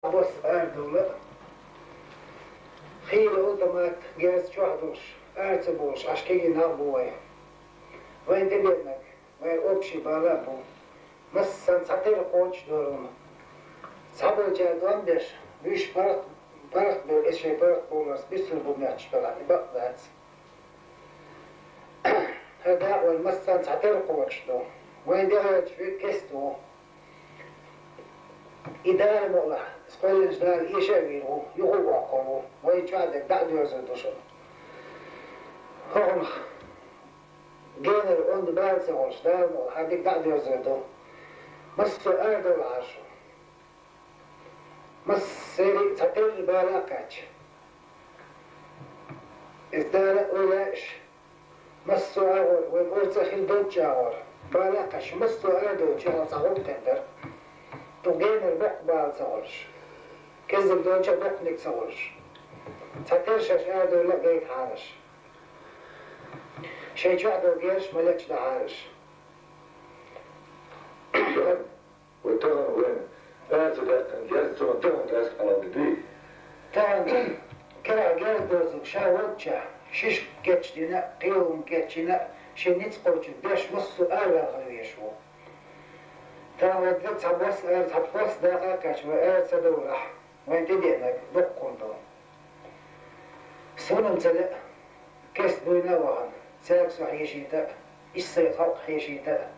بص أردولا خيل أوتومات جاز شوحدوش أرتبوش عشكي نابوي وين تبينك وين أبشي بالابو مثلا ساتير قوش دورما سابو جادوان بيش بيش فرق بالإشي فرق بولس بيسر بمياتش بلا بقدات هذا هو المثلا ساتير قوش دو وين دهوت في كستو إدارة مغلق سكولين جدال يشاويرو يغوبوا عقلو ويجعدك بعد يرزدوشو هم جينر اون دي بالسي هون جدال مغلق هاديك بعد يرزدو مصر أردو العاشو مصري تطير بالاكاتش إزدالة أولاش مصر أغور ويقول تخيل دوت جاور بالاكاش مصر أردو جاور صغوب تندر تغير بق بالسهولش كذب دوتشا بق نكسهولش تطيرش أردو لا جيت عارش شي جعدو جيش ملكش ده عارش وتغن وين أرتدت جالس تغن تاسك على الدي تغن كرا جالدوزك شاوتشا شش كتشدنا قيوم كتشنا شي نتقوش بيش مصو أرى غيشو تغن ودت تبوس داقاكاش وآرت دورح وين تدينك دقون دو سونم تلق كيس دوينا وهن ساكسو حيشيتا إسي خلق حيشيتا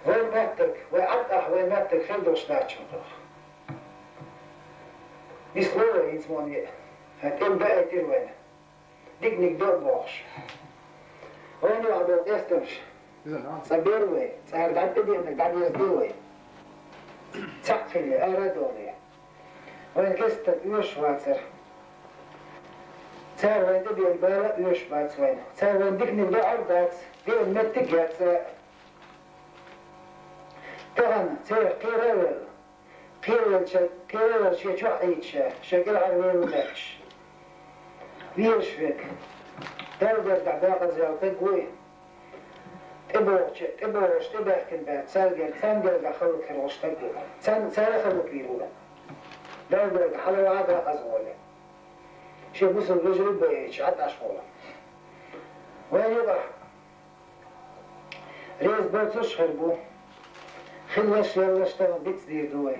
وين ماتك وعطح وين ماتك خلدوش ناتشو نسلوه ينسموني هتم بقى تلوين ديك دو بوخش وين يعدو يستمش صبيروي صار دعت دينك دعت يزدوي تحفلي أردوني وين كستك يوش واتر صار وين تبي البالة يوش بات وين صار وين ديك دو عرضات دين متكات تغن صار قيرول شي شو عيدش شكل عرويل وداكش ويش فيك تقدر دعداق زيارتك وين تبوش تبحكن بعد سالجل خلوك الوش تقول سال خلوك يقول تقدر حلو عادة أزولي شي بوصل رجل بيش عطا شغولة وين يبح ريز بوتوش خربو خلوش يلوش تغن بيتصدير دوي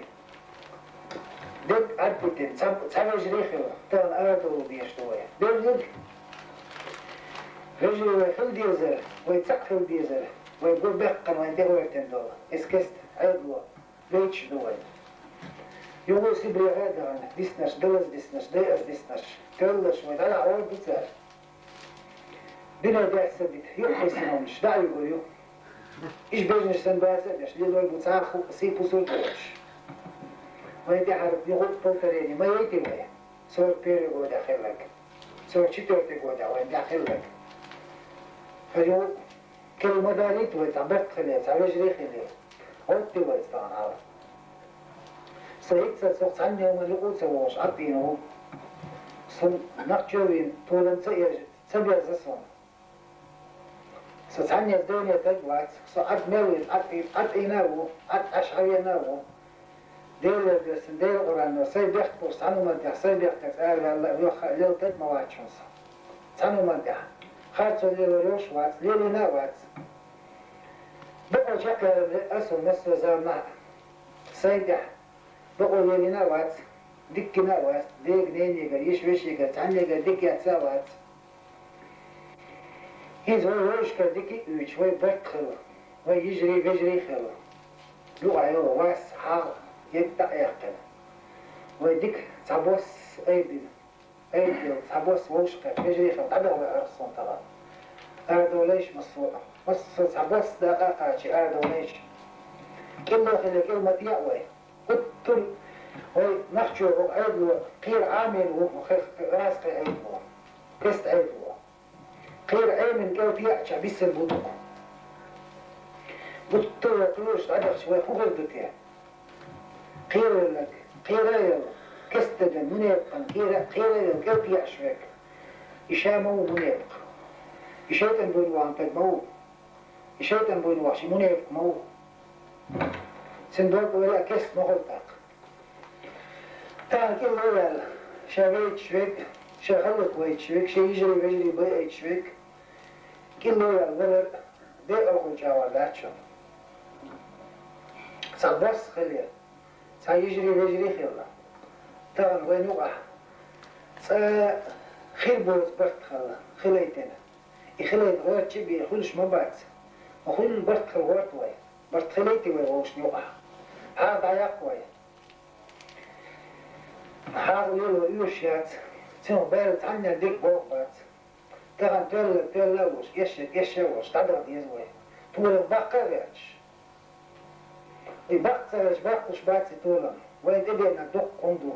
دك أربتين تسامج ريخلو تغن أردو بيش دوي دك رجل ويخل ديزر ويتسقفل ديزر ويقول بحقا وينتهو $10 اسكست عيدلو ليتش دوي يقول سيبري غادر ديسناش ديسناش ديسناش تقلش ويدعي عوال بتسار بلا داع سبت يوحي سنونش دع يقول يو إيش بيجنش سنباسدش ليلو يبوتسار سيبو سلطوش ويدي حرب يقول بلتريني ما يأتي ويه سور بيري قودا خلق سور شتورتي قودا وين داخلك فجو كلمة داريت ويتعبرت خليت على جري خليت قلت ويستان عارف سيد سوق عني وما لقوت سواش عطينه سن نقشوين طولا سبيا زسون ستعني الدنيا تجوات سعد مويل عطيناه أشعريناه دير بيسن دير قرانو سيد يخطو سعنو منتح سيد يخطو سعر ليل تج مواتشونس سعنو منتح خاطر ليلو يوش وات ليلو ناوات بقوا شكل أسو نسو زرنا سيدح بقوا ليلو ناوات ديك ناوات ديك نينيغا يشوشيغا تعنيغا ديك يتساوات هيز هو يشكر ديكي ويش وي بكخلو وي يجري خلو لوع يو واس حاغ يبدأ يقتل ويديك تعبوس أيدي تعبوس وشقة يجري خلو تعبوه بأرسون طبعا أردو ليش مصورة تعبوس دقاقة أردو ليش كله خلي كلمة يأوي قتل وي نخشو عيدلو قير عامل وراسق عيدلو كست عيدلو قير عامل قوت يأتش بيس البدوك قتل قلوش عدخ شوي خوغل دوتيا قير لك قير كستجن منيبقا قير قوت يأشفك إشامو منيبق إشيطن بوينوان تدمو إشيطن بوينواشي منيبق مو سندوق ولا كست مغلطق تاكل الأول شغيت شويك شغلت ويت شويك شي يجري بيجري بيت شويك كل الأول غير دي أرغو جاوالات شو صبص خليه سيجري بيجري خلا تغن وين يقع خير بوت برت خلا خليتنا يخليت غير تبي يخلش ما بعد وخل برت خلوات وين برت خليتي وين وش يقع هذا يقوي حاول يلو يوشيات تنو بارت عنا ديك بوقبات تغن تولى وش يشوش تعدغ يزوي طول البقى غيرش البقى تغيش بقوش باتي طولا وين تبي انك دق قندو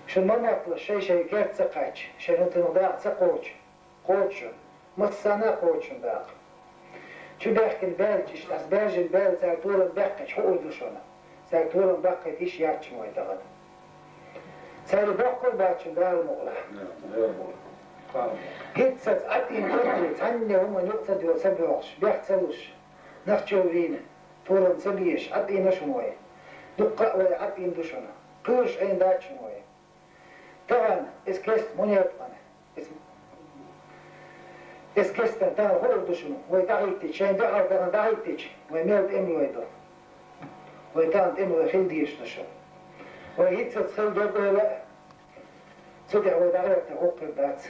شن ما نطلع شي كيف تسقعش شن انت نضاع تسقوش قوتش متصانا قوتش باق شو بيحكي البالج أسباج البالج ساعتولا بحكش حقول دوشونا ساعتولا بحكي تيش يارتش موي تغنى ساري بحكل باتش دار مغلح هيت ساتعطي مقدري تعني هما نقطة دول سبعوش بيحتسلوش نخشو فينا طولا نسبيش عطي نشو موي دقاء وي عطي ندوشونا قوش عين داتش موي طبعا اسكست موني يبقنا اسكستن تان هو دوشنو ويتعيتش شين دعر تان دعيتش ويميلت امي ويدو ويتان امي ويخل ديش نشو ويهيت ستخل جبه لا صدع ودعيت تغوق البات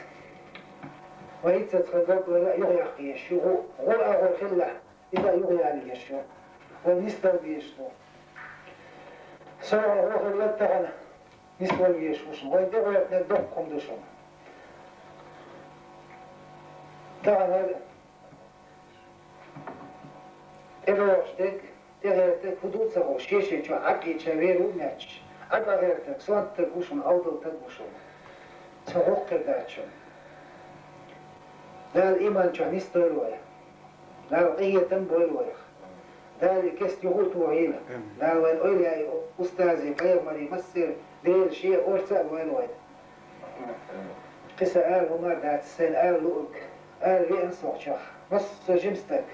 ويهيت ستخل جبه لا يغيق يشو غلع غلخلع إذا يغيق علي يشو ونستر بيشتو سواء روح اللي تغنى نستر بيشوشن ويدغل ندقكم دوشن طبعا هذا إبروشتك تغيرتك حدود سغوش شيشي شو عقي تشاويرو ناتش عقا غيرتك سوان تقوشون أوضل تقوشون سغوق كرداتشون لا الإيمان شو نستورويا لا القية تنبويلويا لا الكست يغوت وعينا لا وين أولي أستاذي غير مري مصير دير شيء أورسا ويلويا قصة آل هما دات السين آل لؤك آل بي انصوح شخ نص جمستك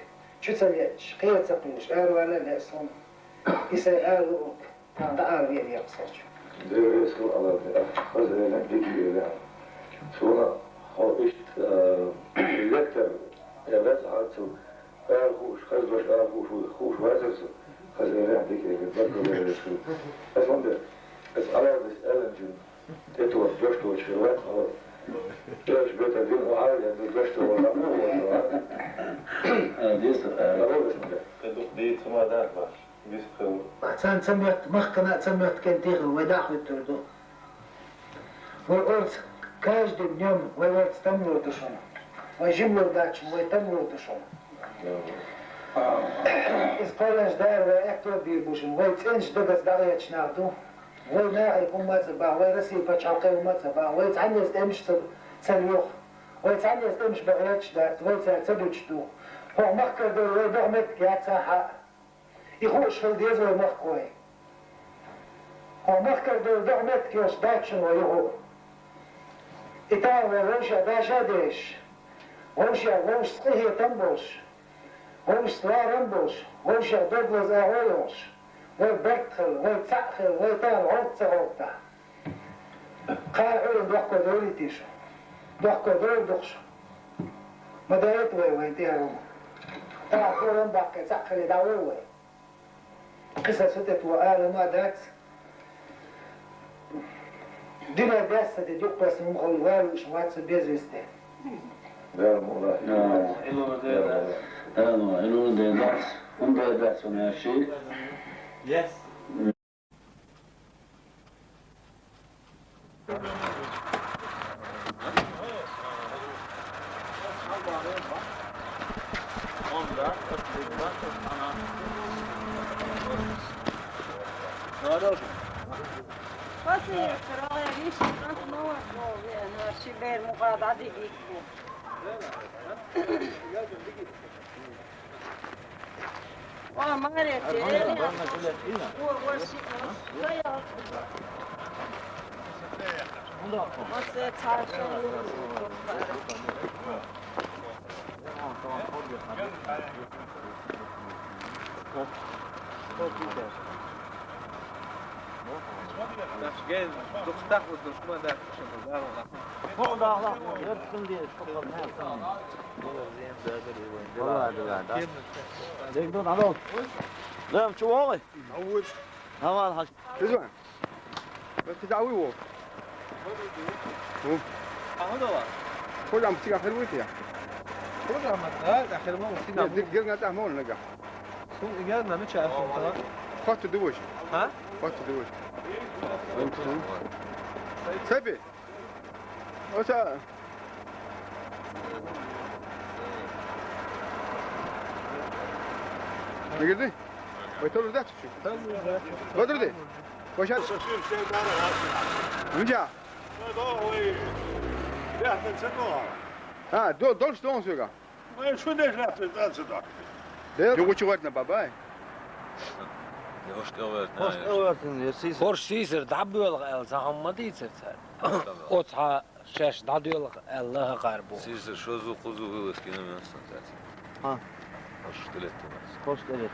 شو تسليتش قيل تقلوش آل ولا لأسهم إسا آل لؤك كان دا آل بي اللي يقصوش دير يسكو على خزينة بيجي إلى شونا هو إشت إلكتر يبات عادسو آل خوش خزبش آل خوش واسرسو خزينة بيجي إلى يسكو أصلا ده أسألها بسألة جن تتوى جوشتو الشروات هو ليش بيتدين وعالي عند الجشت ولا دي سؤال دي ثم ذاك باش بيسخو أحسن سمعت مخنا سمعت كنتيغ وداخل التردو والأرض كاج دي بنيوم والأرض تملو تشون ويجملو داتش ويتملو تشون إذ قولنش دار ويأكتو بيبوشن ويتسنش دقس داريتش ناردو ويناعي قمة زبا ويرسي بچاقي قمة زبا ويتعنيز دمش سليوخ ويتعنيز دمش بغيتش دات ويتسبجتو هو مخكر دول ويدغمت كيات ساحة يخوش في الديز ويمخكوي هو مخكر دول دغمت كيوش داتشن ويهو إتاو ويوشا داشا ديش ووش صحيح تنبوش ووش سوار انبوش ووشا دوغلز اهويوش ويبرتخل ويتسعخل ويطار عرض عرضة قاعد دوحكو دولي تيشو دوحكو دولي دوخشو ما دايت وين تيهارو طلع كورن باقي تسعخل يدعوه قصة ستت وآل ما دات دينا داسة تجوك بس مغلغال وشوات سبيزوستي دار مولا إلو دي داس هم دي داس وناشي Yes. Passi, però riesci tanto non a scibare muqada di bicco. ما عرفت Gel, dostak mı düşman da şunu Çok dağlar. Yırtıkın diye çok fazla ne yapsam. Vallahi de. Degdon adol. Lem çuvalı. عود Haval haş. تزوان بس تدعوي هو هذا هو خد عم تيجي حلوة فيها هذا ما داخل ما وصلنا قلنا تعمل نجا سوق إيجارنا مش عارف خط دوش ها خط دوش سبي وسا نقدر ويتولد ده شو بدر ده وش هذا نجا ها دول شلون سوقا شو ليش لا تصدق؟ ده جو وردنا باباي Hoş geldin. Hoş översin. Siz Hoş sizir dabıyol el zahammadı içersen. Otha şeş dadıyol Allah'a karbu. Sizler şozu kuzu eskilemiyorsun zaten. Ha. Hoş dilettim. hoş evet.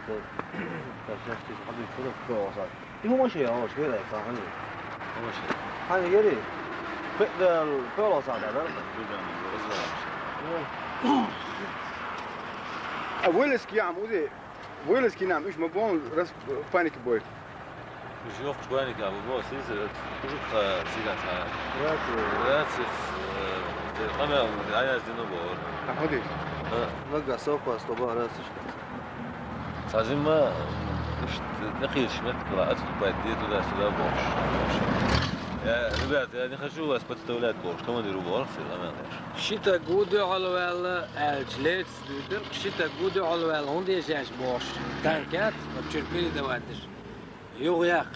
Taşlaştık. Hadi şurada koyarsan. İmo maşı ya hoş böyle falan. Hoş. Hani geri. Bedel böyle olsa da. ويلسكي عم ودي ويلسكي نعم ايش مبون رس فانيك بوي Biz yok güvenlik abi bu sizler çocuk silah ha. Evet. Evet. Ama ayazını bu. هودي Vega sopa stoba arasış. Sazın mı? İşte ne kıyışmet قراءة البادية ولا سلا بورش. يا ربات يعني خشوا بس بتستولاد بورش كمان يديروا بورش في الأمان. Şita gudu alvel elçilet düdür. Şita gudu alvel on diyeceğiz boş. Tankat çırpili de vardır. Yok yak.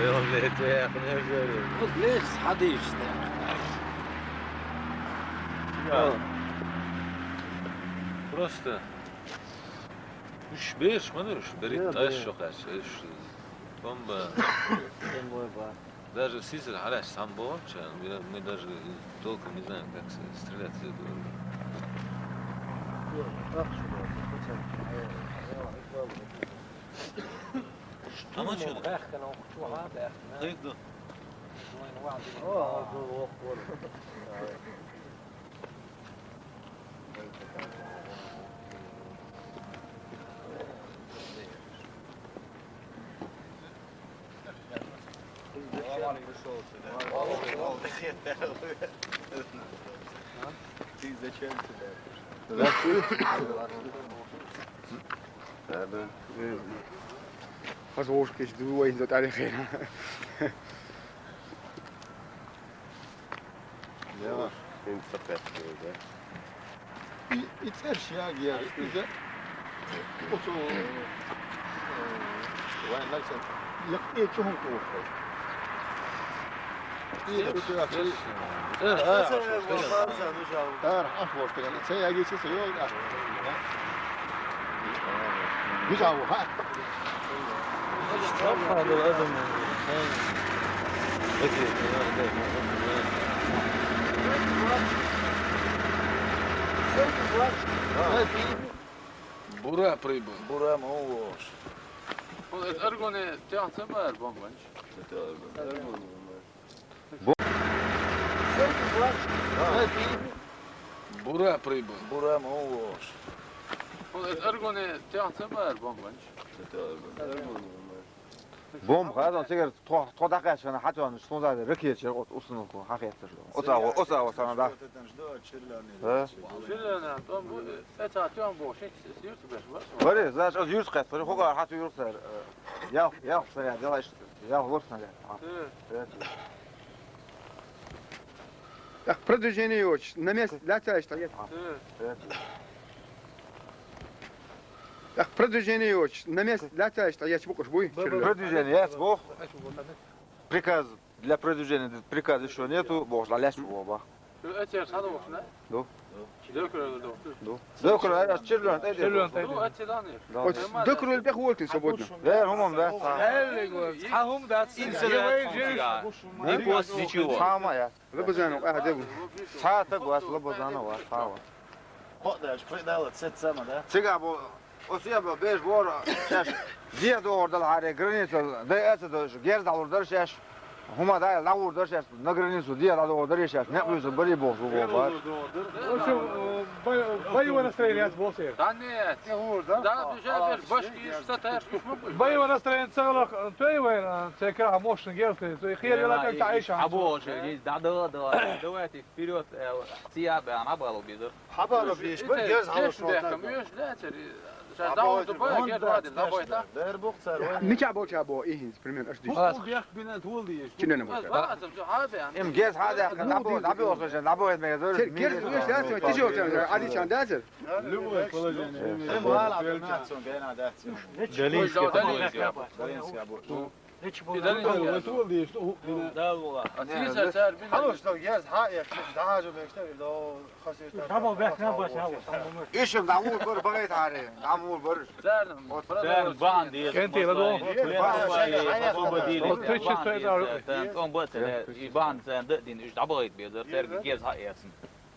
يوم ليت يا أخي نرجع. Leş hadi işte. Просто. Üç beş mi olur? Berit taş yok her şey. Bomba. Даже сизер халяш сам болча, мы даже толком не знаем, как стрелять с этого. Ama şöyle. Bekten okutuha bekten. Kıyıklı. خلاص وش كيش دو وين زاد عليه خير Ya, in sepet böyle. İter ya giyer. Güzel. Oto. Vay lan sen. Yakıyor ki hon ko. İyi de bir akşam. Aş boş falan. Sen ya geçirse yok. Güzel bu ha. هذا الأدم. أكيد. Bura прибыл. Buraya mı olmuş? Ergone tiyatro var bombanç. Bura прибыл. Buraya mı olmuş? Ergone tiyatro var bombanç. بوم هذا سيجر توضع عشان حتى أنا شلون هذا ركية شيء أصلا كو حقيقة أسا وصلنا ده Şöyle tam bu etatyon boş istiyor beş var. بري زاج از يوز قط بري خوغا حتى يوز يا سريع يلا يا ورثنا ده Так, продвижение очень. На месте, да, товарищ, стоять. Так, продвижение очень. На месте, да, товарищ, стоять. Букуш, буй. продвижение есть бог приказ для продвижения приказ еще нету бог لاش بابا Eter sada boş ne? Do. Dökür. دوكر انا تشيلون تايدي Bu etedan ya. Вот докру البех волтин свободно. لا هم ده Hahum da ساما يا Лабазану, дебу. ساعة تقوى لبزانا واساوا Hot there, put that at sit some of that. تيجا بو Osiyaba 5 bor şaş. Diye doğurdalar hare granitso. Da etse gers dalurlar şaş. Huma da lavurlar şaş. Na granitso diye dalurlar şaş. Ne yapıyorsun? Bari boş bu var. Bayıva настроение болса. Да нет. Да, бюджет башки штатар. Bayıva настроение сагала тойва, цекра мошн герсы. Хер يلا как تعيش. عبوش دلوقتي вперед ثياب انا عبالو بيدر حبالو بيش بجهز على نيجا بو تشابو ايه بريمير اش دي كنا نموت Im gers hade da bu olsun. Da bu etmeye zor. كيف ويش لازم تيجي عادي كان دازر خلاص لو جهاز حائط دعاجه بيشتغل لو İşim damul bur bagayt hare. Damul bur. كنتي لدو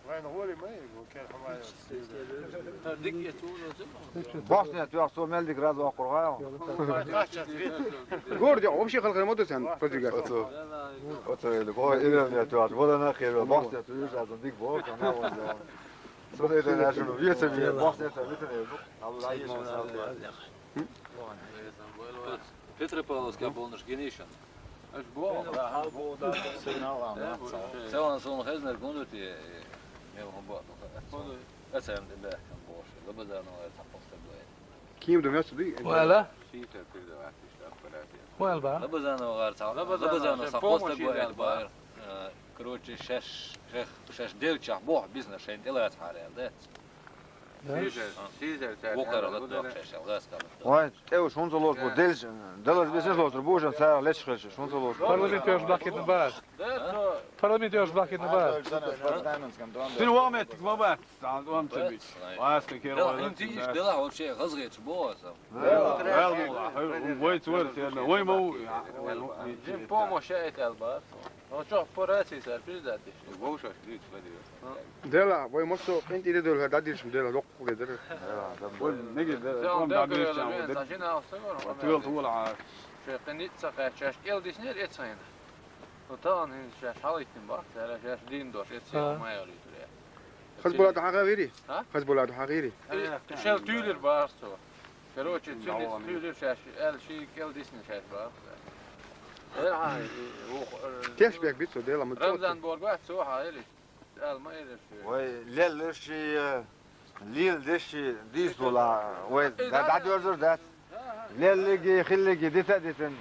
وين هو اللي ما يقول كان Bosniya tuyoq meldik raz oqurğa. جوردي ومشي خلق الموت سن فجر Otoylu. O ilerliyor tuyoq. Volana xeyr. Bosniya tuyoq azın dik bol kana oldu. Sonra da şunu viyese bir Bosniya bütün ev. Allah yesin. Petropavlovsk abonnish genişan. Aš buvau, Selas un Hezner gunduti jau buvo. Atsaim de kan buvo. Labai zano tapostagoj. كيم دم يصدي ولا Šita pridavā iš aparatie. ولا بقى Labai zano Labai zano tapostagoj bar. Короче, šeš devčah buvo biznes šeit ilēt harēl. Vokar latdok šeš elgaskal. Vay, ev şunzalos bu delas biznes losur bu jan sara leç xırşı şunzalos. Parlament još blakit na baz. Parlament još blakit na baz. Sinu vamet, vamet. Vam tabi. Vaska kero. Inti iş dela вообще razgeç bo sam. Voj tvrt, voj mau. Jim pomoć etel bar. No čo poracīs ar prizdāti. Gaušas krīts vadīja. دلا وين مصو انت دي دول هدادي شم دلا دوق قدر Voj negi Tam da da nešćam. začina osagor. Tvil tula. Šeqinitsa qachash eldisner etsayn. Otan şaş halittin bak. Sera şaş dindoş etsayn mayoli turya. خزبولات حقيري ها خزبولات حقيري Şel tüyler barsto. Короче, tüyler şaş el şey eldisner şaş bar. كيف بيك بيتو دلا متوت Ramzan borgat soha eli. Alma eli. Vay lellerşi lildeşi distola. Vay da diyordur da. Lelligi xilligi ditedetin.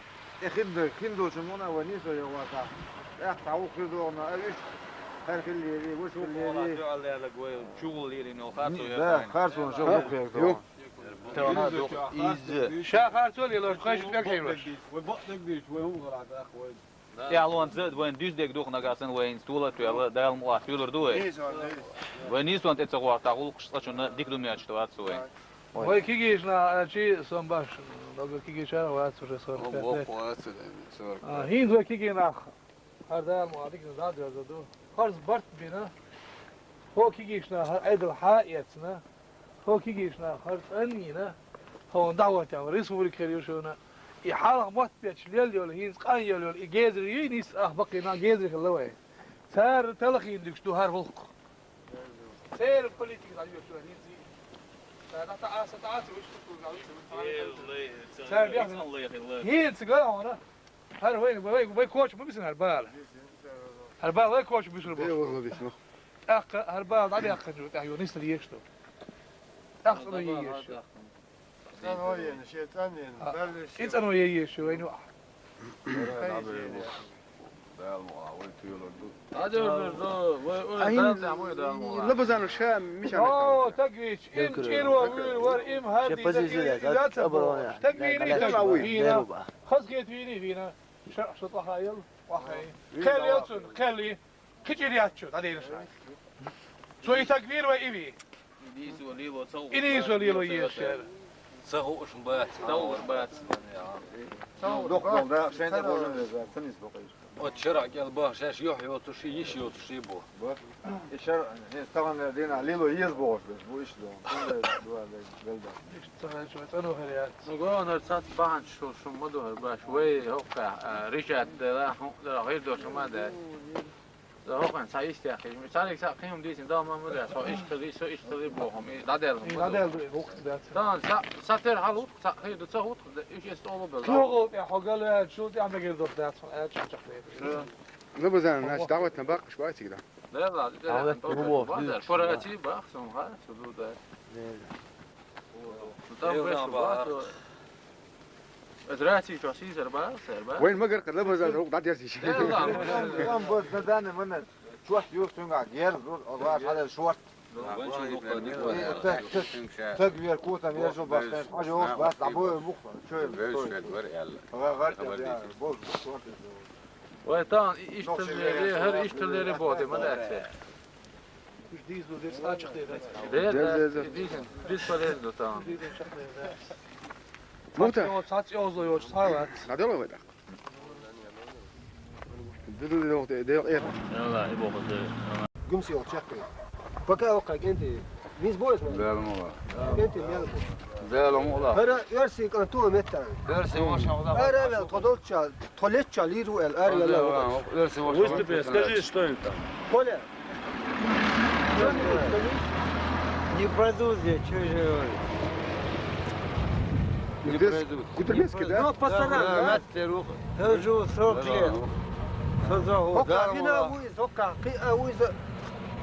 Xindu şumuna ve niso yavata. Ya tavuk xildu ona eviş. Her xilleri, bu xilleri. شغل اللي انه خاطر Da xarsun şu okuyaq. Yok. شاخ هرتول يلا خايش بك حيروش. Ja, lon zed, وين düzdek duh nagasan وين stola tuela dal mu atılır duy. وين nisont et sagor taqul qışlaçını dik dumya çıtı at suy. Ой, кигиш на чи сомбаш. Много кигиш ара ват уже сор. Хин до киги на. Хардал muadik ne daha diyor da. Harz bart bina. Ho kigиш na aydıl haiyetna. Ho kigиш na harz anina. Ho da'wat ya respublik keriyorşuna. İhala mat biç lel hins qan yol gezir yinis baqina gezir laway. Sar talakhin dikstu har volq. Seyr politik alıyor şu hins. هين سجارة هنا هر وين كوتش ما بيسن هربال هربال وين كوتش بيشرب ايه والله بيسمع هربال علي أخن جو تاعي ونيس اللي يشتو أخن ييش انا وين شيء ثاني بلش إنت أنا ييش وين واحد لبزان الشام مش أوه تقيش إن كيلو ور إم هذه لا تبغى تقيني فينا خزقت فينا شط خايل وخاي خلي يوتن خلي كتير ياتشو هذه الشيء سوي تكبير وإبي إني سوليلو يشير Sahu şumbat. Sahu bat. Doktor da şeyde boyun verir. Tenis bakıyor. وتشرع قال باش ايش يحيى وتشي يشي وتشي بو İşer istegan dina lilo yiz boş bu iş do. أنا هريات نقول انا رصات بان شو مدو باش وي هوكا رجعت لا غير دو شو ما ده هوكا سايست يا اخي مثالك ساقيهم ديسن دا ما مدى سو اشتري بوهم دادلهم لا دل وقت ذات دان ساتر حلو ساقي دو تسوت ايش يستولو بل شو يا حقل يا شو دي عم بقول ذات Ne bu zaman naş davetine bak şöyle çekti. لا لا فراتي باخسهم ها سدود ادراتي شو سيزر باخ سربا Wayne ما قرق ne bu zaman روق دات يرسي. Kan bu nedeni bunlar. Şu yoksun ga yer var hadi şu var. Tek bir kutan yer şu başlar. Acı yok bas abu bu. Şöyle. Bol. وطان اشتري هر اشتري بودي ما داتس مش ديزل ديس أشخ ده ديس فلز دو طان Muhtar. ساعات يوزو يوش ساعات Hadi ola bak. De eer. والله يبغى قمسي وتشقي بقى وقعك انت ميز بويز Değerli ola. انت ميال Değerli ola. هرا يرسي كنتو متى Dersi maşallah. هرا تضلتشا تولتشا ليرو الاريا لا Dersi maşallah. Скажи, что это там? коля Не пройдут здесь, что же говорить. Kuturbeski de. ну пасаран Я живу 40 лет. وقع بنا ويز وقع قي ويز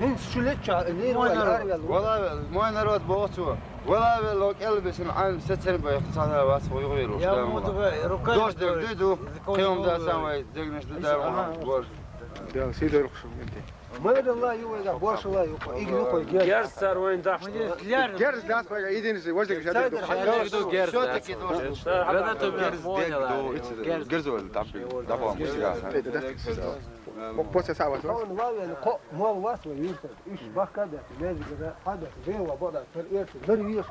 من شلتشا ليرو الاريا والله ما نرد بوتو. والله لو البس عن ستر بيقصنا بس ويغيروا. Я руками دوش دردو قيوم ذا سامي دقنش دار. De seyde yoksun ente. ما الله يوجع بوش الله يوقع يقول Gerz sarvayın daştı. Gerz das bak idiniz wajdak Saydır şadı. hayal جيرز هذا تبع Gerz ol tabi. Devam müziğe. Posa savat. طبعا والله قو ما واسو يرتب ايش بقى كده لازم كده هذا زي وبدا فرقت بريش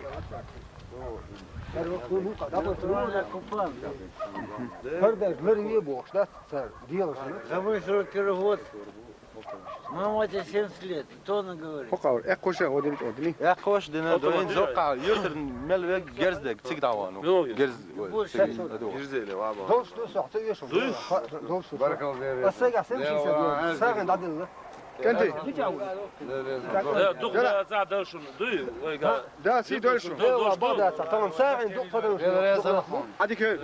هذا مري بوش ده صار ديال За мой 40 год. Мама тебе 70 лет. Кто она говорит? Hoqawr ek qo'sha odil odili. يا خوش دنا دوين زوقع يوتر مل جرزدك تيك دعوانو جرز جرزيلي وابا دوش دوش اعطيه شو دوش بارك الله فيك. بس يا سيدي ساغن عدل Kenti. Duk da zaten şunu duyu. Da si dolşun. ايوه بدا طبعا ساغن دوق فضل Hadi köy.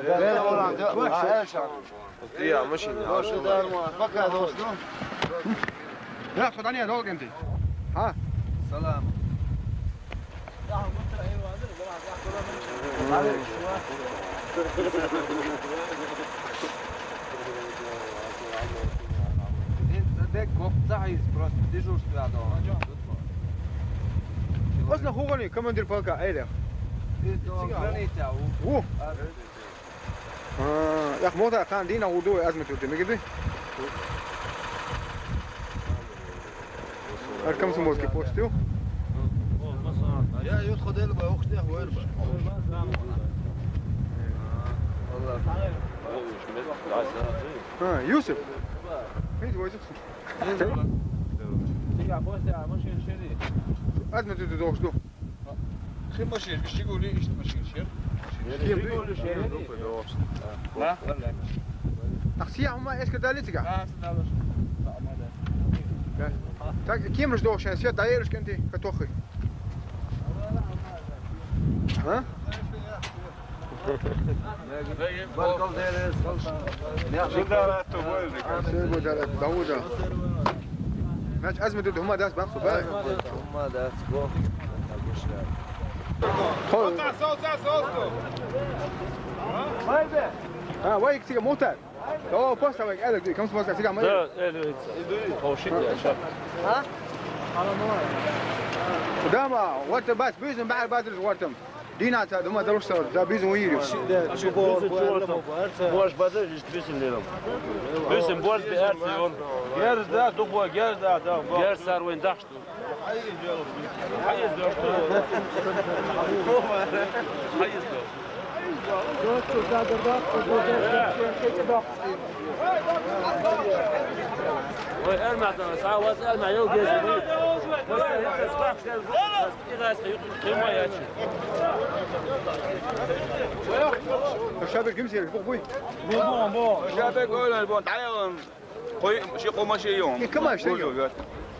Böyle olan da يا ماشي Bakın dostum. Ya fadani dol kenti. Ha. Selam. Dek koptayız просто дежурство надо. Osna hugani komandir polka ayda. Wo. Ya moda kan dina wudu azmet wudu migdi. Arkam smol ki postio. يا يدخل يلبى اختي ويربى. Ha Yusuf. Neydi bu Yusuf? Azmet wudu doşdu. شو ماشي ايش يقول لي ايش ماشي شير؟ لا Aksiya huma eski dalitiga. Kim rus doşan siyat dayırış kenti katoxi. Ha? بارك Sebo da Davuda. Maç azmet wudu huma das baqsu ba. هم ده سبو. Ha vay siga motor. Oh posta vay elek kam smoka siga ma. هو شد يا شاب. Dama wata bas bizin ba'al badr watam. Dina ta huma darush sawr da bizin wiri. Boş bazı işte bizim lelim. Bizim boş bir ersiyon. Gerz da dukwa gerz da. Gerz sarvayın daştı. Hayır diyor. Hayır diyor. الشبك يمشي فوق بوي الشبك öyle bon تعالوا قوي شي قوم شي يوم كما شيء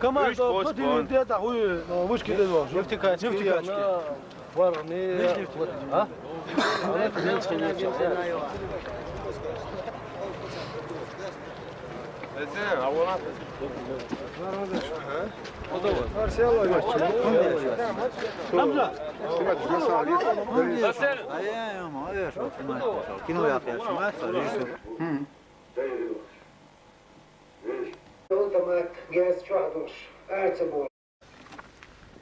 كما ويش بوست بدي بون. بدي تاخوي مش كده شفتي كاتش ورني ها Ultimat gez çuaduş, ertebol.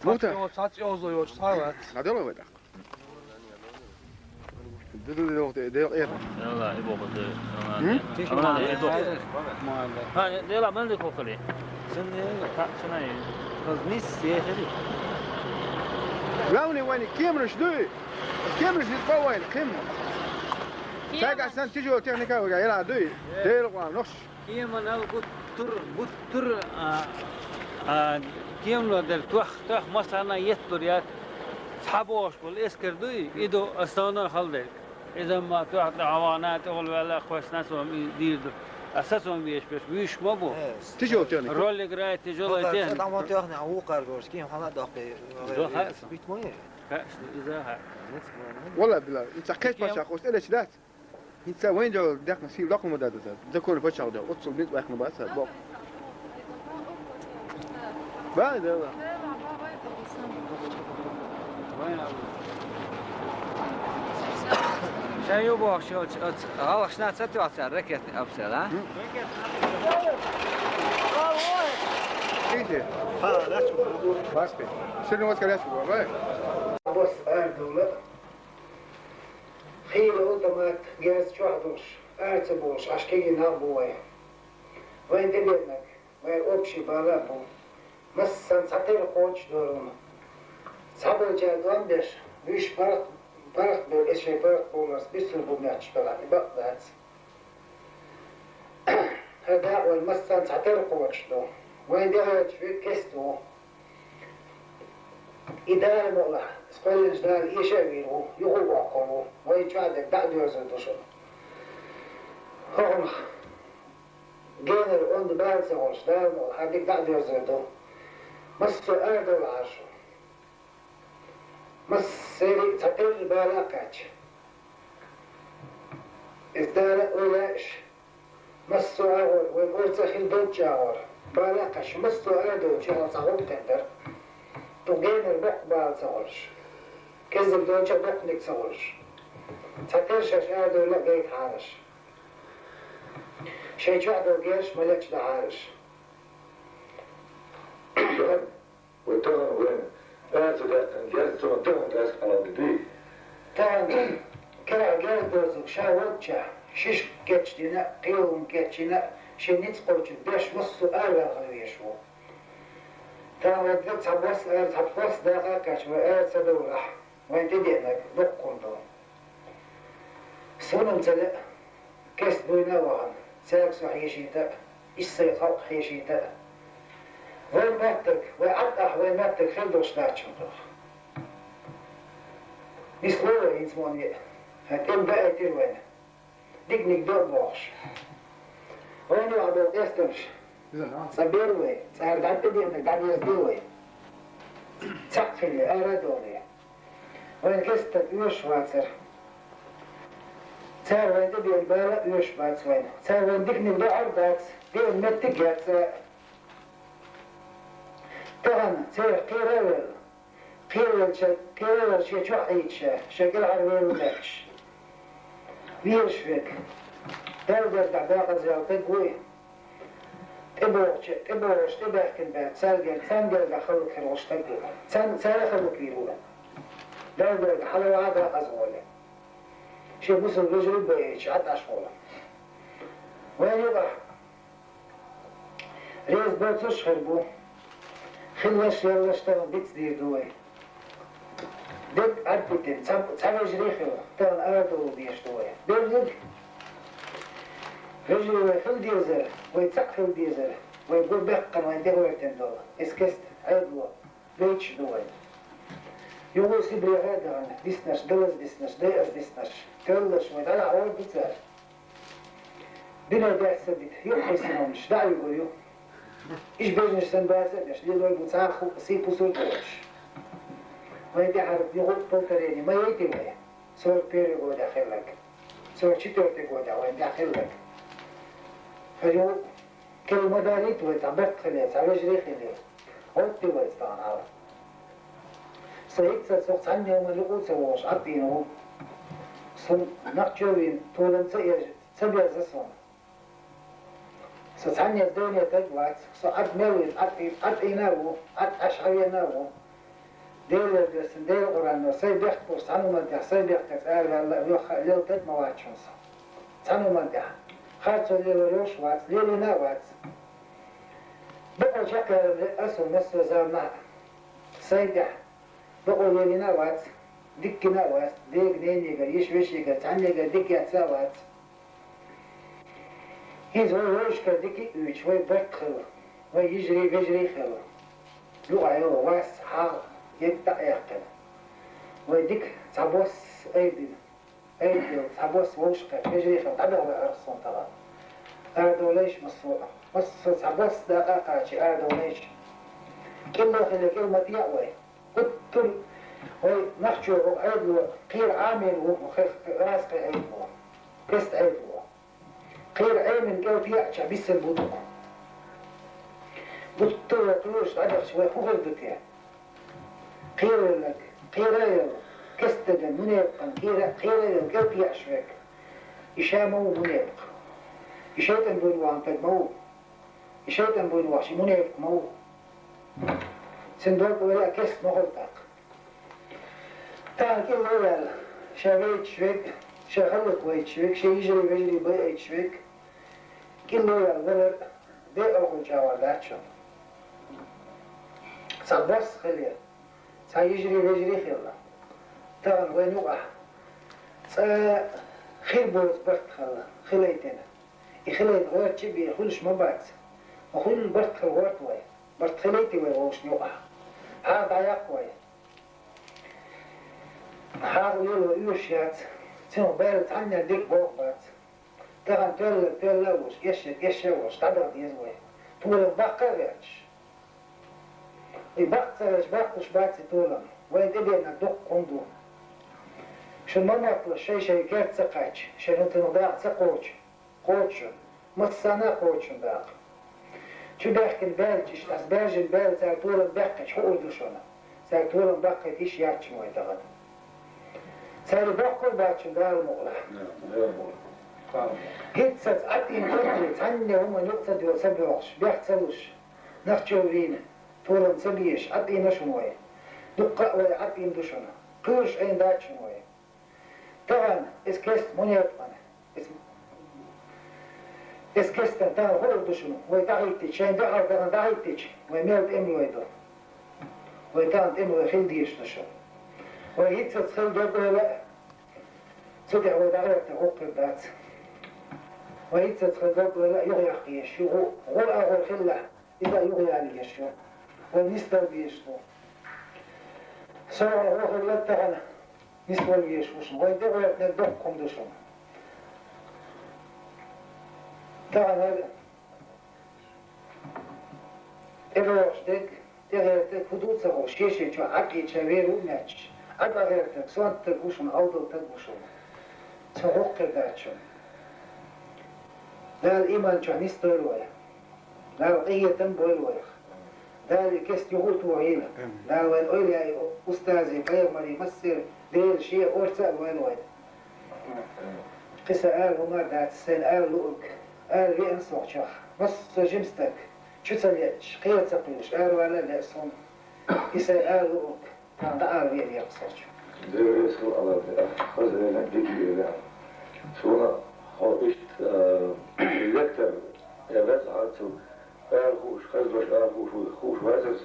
موتة saç ozuyor saat. هذول وين دير ايه والله يبغى بده انا ها لا ما عندك وكلي سنه خزنيس يا خدي راوني وين كامرش دوي كامرش يتبا وين كامر تاقع سنة تيجي تكنيكا وقا يلعب دوي دير قوام نخش كيما انا بوتر كيما لو در توخ مثلا يتر يا صحابوش بالاسكر دوي ايدو استونا خلدك اذا ما تعطي عوانات ولا اخوش ناس يدير اساسهم بيش ما بو تيجي تكنيكا رول قرايه تجول تين طبعا تاخذ عوق ارجوش كيف حنا دقي بيت مويه اذا والله بالله انت حكيت باشا خوش ايش ذات انت وين جو داك نسيب لكم مدد ذكر باشا ده اتصل بيت واخنا بس بق بعد والله شان يبغى شو غلط شنات ستوات ركت ابسل ها ايش ها لا بس شنو واسك لا Bos erdoğlu. Hile ultimat gez çuaduş, ertebol, aşkegi nabuay. Vay demek, vay opşi bala bu. Massan satır koç doğru. Sabırca dönber, büyük parak bol, eşe parak bolmaz, bir sürü bu maç bala. Bak that. هذا والمسان satır koç doğru. Vay demek, bir kes doğru. إدارة مغلق سقول الجدار يشاويرو يغوقو ويتعادك بعد يوزن دوشو هم جينر اون دي بالز هوش دار مغلق هاديك بعد يوزن دو مصر أردو العاشو مصر تطير بالاقاتش إزدارة أولاش مصر أغور ويقول تخيل دوت جاور بالاقاش مصر أردو جاور صغوب تندر تغير بق بالزوج كذب دوجة بق نكسوج تكرش أشادو لا جيت عارش شيء جادو جيش ملكش دعارش وترى وين أنت جالس تون تاس على بدي تان كلا جال دوزك شاوتشا شش كتشتنا قيوم كتشنا شنيت قوتش باش مصو أربع غيشو تاودت تبص دقاقش وآت دورح وين تدينك دقون دو سونم تلق كس بوينا وهن ساكسو حيشيتا السيطاق حيشيتا وين ماتك وعدح وين ماتك خلدوش ناتشم دوخ نسلوه ينسموني هتم بقى تلوين ديقنك دور بوخش وين يعبو قيستمش صبيروي صار بعد بدينا بعد يزدوي تقفلي أردوني وين كستت يوش واتر صار وين تبي البارة يوش بات وين صار وين ديكني بعر بات دي المتكات طبعا صار قيرول شي شوحيتش شكل عروير وماكش بيرش فيك تقدر تعباق زيارتك وين تبوش تبحكن بعد سنجل خلق خلوش تقول سنخلق بيرولا دردر حلو عادة أزولة شي بوصل رجل بيش حتى أشغولا وين يضح ريز بوتوش خربو خلوش يرلش تغل بيتس دير دوي دك عدتين تعمل جريخه تان أردو بيشتوية بيرجع رجل ويخل ديزر ويتسقل ديزر ويقول بقى وين دغورتين دول اسكست عيدوا بيتش دوي يقول سيبري هذا عن ديسناش دلز ديسناش ديس ديسناش تلش ويدعى عوض بتسال بنا داع سبت يوم يسمعش دع يقول يوم إيش بيجنش سنباسة باش ليه لوي بتساخو سيبو سوتوش ويدي عارف يقول بوتريني ما يدي ويا صور بيري قود داخلك صور شتوتي قود وين داخلك فيقول كل مداريت ويتعبرت خليه تعبر جري خليه قلت ويستان عارف سيد سوق عني وما لقوا سواش عطينه صن نقشوين طولن سبيا زسون سعني الدنيا تجوات صعد ميل عطيناه عشعيناه دير درسن دير قرآن سيد يخبر سعنو منتح سيد يخبر سأل ليل تد مواتشونس سعنو منتح خارجو ليل روش وات ليلنا وات بقوا شكل أسو مصر زرنا سيد بقوا ليلنا وات دكنا وات ديك نينيغا يشوشيغا تعنيغا ديك يتساوات هيز ويروش كديكي ويش ويبرك خلو ويجري خلو لغة يو واس حاغ يبدأ يقل ويديك تعبوس أيدي تعبوس وشقة يجري خلو تعبوه بأرسون طبعا أردو ليش مصفوع مصفوع تعبوس دقاقاتي أردو ليش كله خلي كلمة يعوي قلت وي نخشو عيدو قير عامل وراسق عيدو كست عيدو قير عامل قلت يعشى بس البدوء قلت له قلوش عدف شوي خوغل بكيه قير لك قير كستجن منيبقا قير قلت يعشوك إشامو منيبق إشيطن بنوان تدمو إشيطن بنواشي منيبق مو سندوق ولا كست مغلطق تعال كل أول شاويت شويك شغلت ويت شويك شي يجري بيت شويك كل أول غلر بيع أول جوالاتشو صبص خليه سيجري خلا تعال وين وقع خير بوز برت خليتنا يخليت غير تبي خلش ما بعد وخل برت خلوات وين برت خليتي وين وش نوقع هذا يقوي حاول يلو يوشيات تنو بارت عني ديك بوقات تعال تلوش يشوش تعبر يزوي طول البقر ياتش يبقتش باتي طولا وين تبي ندق قندو شو ما نطلع شيء كات سقاش شنو تنضاع قوتش متصنع قوتش باق شو بحكي البالج أسباج البالج ساعتولا بحكي حقول دوشنا ساعتولا بحكي إيش ياتش موي تغنى ساعتولا بحكي باتش دار مغلق هيتسات عطين قطري تعني هما نقطة وسبعش بيحتسلوش نخجوين طولا سبيش عطينا شنوية دقة ويعطين دوشنا قوش أين دات شنوية طبعا اسكست منيطمن اسكست طبعا هو دوشنو ويتعيتش شين دعا طبعا دعيتش ويميلت امي ويدو ويتعند امي ويخيل ديش دوشن ويهيتسات خيل دوبه لا صدع ودعوة تغوق الدات ويهيتسات خيل دوبه لا يغيح قيش غول أغول خلا إذا يغيح علي يشو والنسبة بيشتو سواء هو خلال تغنى نسبة بيشوشن ويدغوا يتندقكم دوشن تغنى إروش ديك تغيرتك حدود سغو شيشي شو عقي شويرو ناتش أبا غيرتك سوان تقوشن أوضو تقوشن سغوق داتشن لا الإيمان شو نستو الوية لا القية تنبو الوية ذلك يستيقظ وعينا لا وين أولي يا أستاذي قيمري مصير دير شيء أورسا وين وين قصة آل هما دات السين آل لؤك آل بيئن صوحشخ مصر جمستك شو تسليتش قيل تقلوش آل ولا لا صن قصة آل لؤك كان آل بيئن يقصوش دير يسكو على خزنة نبديكي شونا هو إشت يكتر يباس عادسو خوش خزبش خوش واسس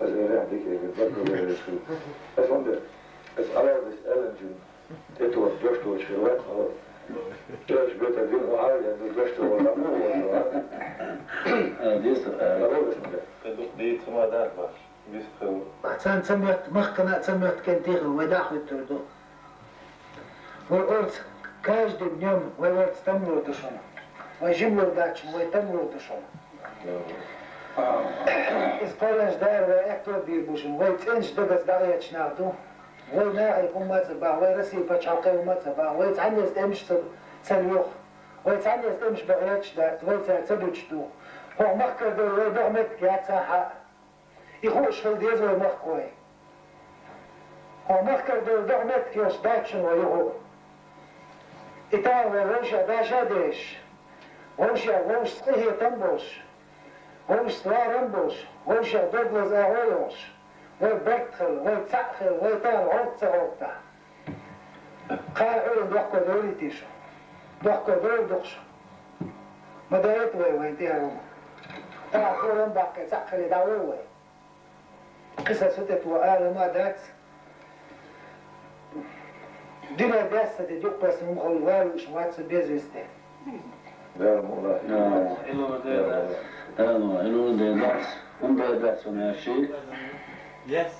خزينة ديك بتذكر بس وندر Es allerlei Ellen, etwas durchstoß für Leute, aber ich bitte den Alien, du durchstoß oder دي ثم داك باش بيسخو أحسن سمعت مخكنا سمعت كنتيغ وداخل التردو وقلت كاش دي بنيوم وقلت تملو تشون وجملو داتش ويتملو تشون إسقالش دار وإكتو بيبوشن ويتنش دقس داغيتش ناردو وينا يكون ما تبع ويرسي بتشاقي وما تبع ويتعنيز تمش تسليوخ ويتعنيز تمش بغيتش دارت ويتسبتش دو هو مخكر دو ويدعمت يا تساحة يخوش في الديز ويمخكوي هو مخكر دو دعمت كيوش داتشن ويهو إتاوى ووشا داشا ديش ووشا ووش صحيه تنبوش ووش سوارنبوش ووشا دوغلز أهويوش ويبرتخل ويتسعخل ويطال عرطة عرطة قال علم دوحكو دولي تيشو دوحكو دولي دوخشو ما دايت وين تيهرون طلع كورن باقي سعخل يدعوي قصة ستت وقال ما دات دينا داسة تجوك بس مخلوال وش واتس بيزوستي لا والله إنه ده داس هم ده داس هنا شيء. Yes.